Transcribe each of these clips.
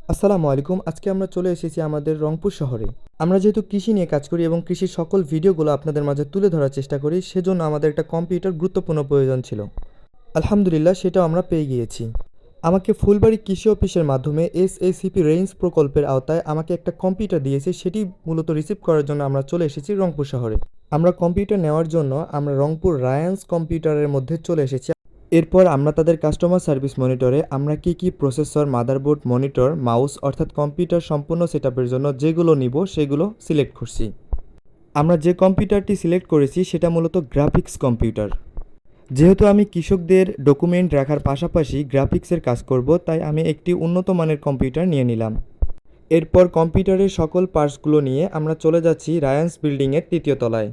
আসসালামু আলাইকুম। আজকে আমরা চলে এসেছি আমাদের রংপুর শহরে। আমরা যেহেতু কৃষি নিয়ে কাজ করি এবং কৃষির সকল ভিডিওগুলো আপনাদের মাঝে তুলে ধরার চেষ্টা করি, সেজন্য আমাদের একটা কম্পিউটার গুরুত্বপূর্ণ প্রয়োজন ছিল। আলহামদুলিল্লাহ সেটাও আমরা পেয়ে গিয়েছি। আমাকে ফুলবাড়ী কৃষি অফিসের মাধ্যমে এসএসিপি রেঞ্জ প্রকল্পের আওতায় আমাকে একটা কম্পিউটার দিয়েছে, সেটি মূলত রিসিভ করার জন্য আমরা চলে এসেছি রংপুর শহরে। আমরা কম্পিউটার নেওয়ার জন্য আমরা রংপুর রায়ান্স কম্পিউটারের মধ্যে চলে এসেছি। এরপর আমরা তাদের কাস্টমার সার্ভিস মনিটরে আমরা কি প্রসেসর, মাদারবোর্ড, মনিটর, মাউস অর্থাৎ কম্পিউটার সম্পূর্ণ সেটআপের জন্য যেগুলো নিব সেগুলো সিলেক্ট করছি। আমরা যে কম্পিউটারটি সিলেক্ট করেছি সেটা মূলত গ্রাফিক্স কম্পিউটার। যেহেতু আমি কৃষকদের ডকুমেন্ট রাখার পাশাপাশি গ্রাফিক্সের কাজ করব, তাই আমি একটি উন্নত মানের কম্পিউটার নিয়ে নিলাম। এরপর কম্পিউটারের সকল পার্টসগুলো নিয়ে আমরা চলে যাচ্ছি রায়ান্স বিল্ডিংয়ের ৩য় তলায়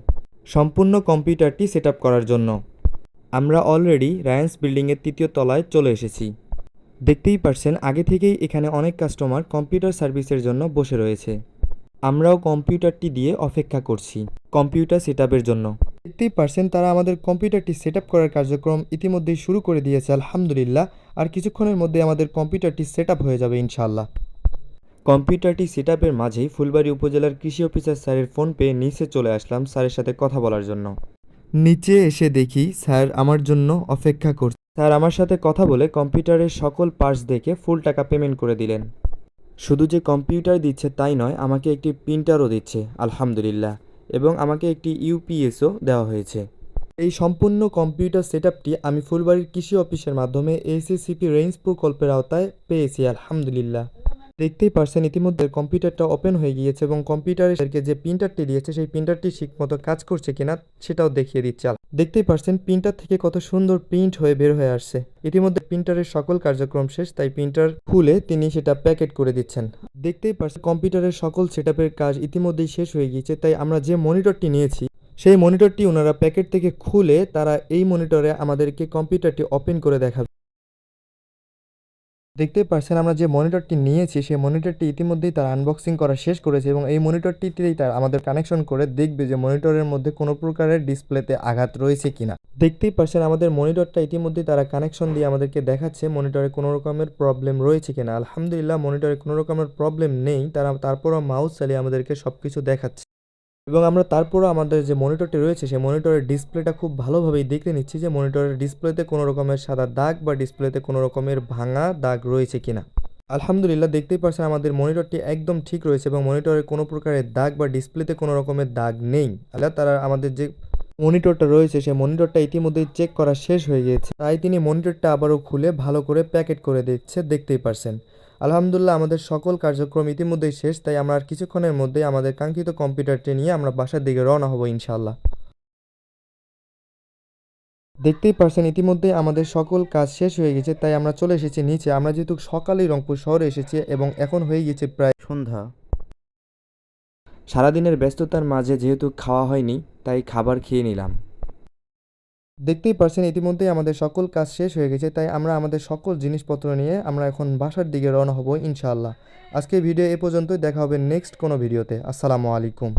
সম্পূর্ণ কম্পিউটারটি সেটআপ করার জন্য। আমরা অলরেডি রায়ান্স বিল্ডিংয়ের ৩য় তলায় চলে এসেছি। দেখতেই পারছেন আগে থেকেই এখানে অনেক কাস্টমার কম্পিউটার সার্ভিসের জন্য বসে রয়েছে। আমরাও কম্পিউটারটি দিয়ে অপেক্ষা করছি কম্পিউটার সেটআপের জন্য। দেখতেই পারছেন তারা আমাদের কম্পিউটারটি সেটআপ করার কার্যক্রম ইতিমধ্যেই শুরু করে দিয়েছে আলহামদুলিল্লাহ। আর কিছুক্ষণের মধ্যে আমাদের কম্পিউটারটি সেটআপ হয়ে যাবে ইনশাআল্লাহ। কম্পিউটারটি সেটআপের মাঝেই ফুলবাড়ী উপজেলার কৃষি অফিসার স্যারের ফোন পেয়ে নিচে চলে আসলাম স্যারের সাথে কথা বলার জন্য। নিচে এসে দেখি স্যার আমার জন্য অপেক্ষা করছে। স্যার আমার সাথে কথা বলে কম্পিউটারের সকল পার্টস দেখে ফুল টাকা পেমেন্ট করে দিলেন। শুধু যে কম্পিউটার দিচ্ছে তাই নয়, আমাকে একটি প্রিন্টারও দিচ্ছে আলহামদুলিল্লাহ, এবং আমাকে একটি ইউপিএসও দেওয়া হয়েছে। এই সম্পূর্ণ কম্পিউটার সেটআপটি আমি ফুলবাড়ির কৃষি অফিসের মাধ্যমে এসএসিপি রেঞ্জ প্রকল্পের আওতায় পেয়েছি আলহামদুলিল্লাহ। দেখতেই পারছেন ইতিমধ্যে কম্পিউটারটা ওপেন হয়ে গিয়েছে এবং কম্পিউটারেরকে যে প্রিন্টারটি দিয়েছে সেই প্রিন্টারটি ঠিকমতো কাজ করছে কিনা সেটাও দেখিয়ে দিচ্ছে। দেখতেই পারছেন প্রিন্টার থেকে কত সুন্দর প্রিন্ট হয়ে বের হয়ে আসছে। ইতিমধ্যে প্রিন্টারের সকল কার্যক্রম শেষ, তাই প্রিন্টার খুলে তিনি সেটা প্যাকেট করে দিচ্ছেন। দেখতেই পারছেন কম্পিউটারের সকল সেটআপের কাজ ইতিমধ্যেই শেষ হয়ে গিয়েছে, তাই আমরা যে মনিটরটি নিয়েছি সেই মনিটরটি ওনারা প্যাকেট থেকে খুলে তারা এই মনিটরে আমাদেরকে কম্পিউটারটি ওপেন করে দেখাবে। দেখতেই পারছেন আমরা যে মনিটরটি নিয়েছি সেই মনিটরটি ইতিমধ্যেই তারা আনবক্সিং করা শেষ করেছে এবং এই মনিটরটিতেই তারা আমাদের কানেকশন করে দেখবে যে মনিটরের মধ্যে কোনো প্রকারের ডিসপ্লেতে আঘাত রয়েছে কিনা। দেখতেই পারছেন আমাদের মনিটরটা ইতিমধ্যেই তারা কানেকশন দিয়ে আমাদেরকে দেখাচ্ছে মনিটরে কোনো রকমের প্রবলেম রয়েছে কিনা। আলহামদুলিল্লাহ মনিটরে কোনো রকমের প্রবলেম নেই, তারা তারপরও মাউস চালিয়ে আমাদেরকে সব কিছু দেখাচ্ছে এবং আমরা তারপরও আমাদের যে মনিটরটি রয়েছে সেই মনিটরের ডিসপ্লেটা খুব ভালোভাবেই দেখে নিচ্ছি যে মনিটরের ডিসপ্লেতে কোনো রকমের সাদা দাগ বা ডিসপ্লেতে কোনো রকমের ভাঙা দাগ রয়েছে কিনা। আলহামদুলিল্লাহ দেখতেই পারছেন আমাদের মনিটরটি একদম ঠিক রয়েছে এবং মনিটরের কোনো প্রকারের দাগ বা ডিসপ্লেতে কোনো রকমের দাগ নেই। তারা আমাদের যে মনিটরটা রয়েছে সেই মনিটরটা ইতিমধ্যেই চেক করা শেষ হয়ে গিয়েছে, তাই তিনি মনিটরটা আবারও খুলে ভালো করে প্যাকেট করে দিচ্ছে। দেখতেই পারছেন আলহামদুলিল্লাহ আমাদের সকল কার্যক্রম ইতিমধ্যেই শেষ, তাই আমরা আর কিছুক্ষণের মধ্যেই আমাদের কাঙ্ক্ষিত কম্পিউটারটি নিয়ে আমরা বাসার দিকে রওনা হব ইনশাআল্লাহ। দেখতেই পারছেন ইতিমধ্যেই আমাদের সকল কাজ শেষ হয়ে গেছে, তাই আমরা চলে এসেছি নিচে। আমরা যেহেতু সকালেই রংপুর শহরে এসেছি এবং এখন হয়ে গেছে প্রায় সন্ধ্যা। সারাদিনের ব্যস্ততার মাঝে যেহেতু খাওয়া হয়নি তাই খাবার খেয়ে নিলাম। দেখতেই পারছেন ইতিমধ্যেই আমাদের সকল কাজ শেষ হয়ে গেছে, তাই আমরা আমাদের সকল জিনিসপত্র নিয়ে আমরা এখন বাসার দিকে রওনা হব ইনশাআল্লাহ। আজকের ভিডিও এ পর্যন্তই, দেখা হবে নেক্সট কোনো ভিডিওতে। আসসালামু আলাইকুম।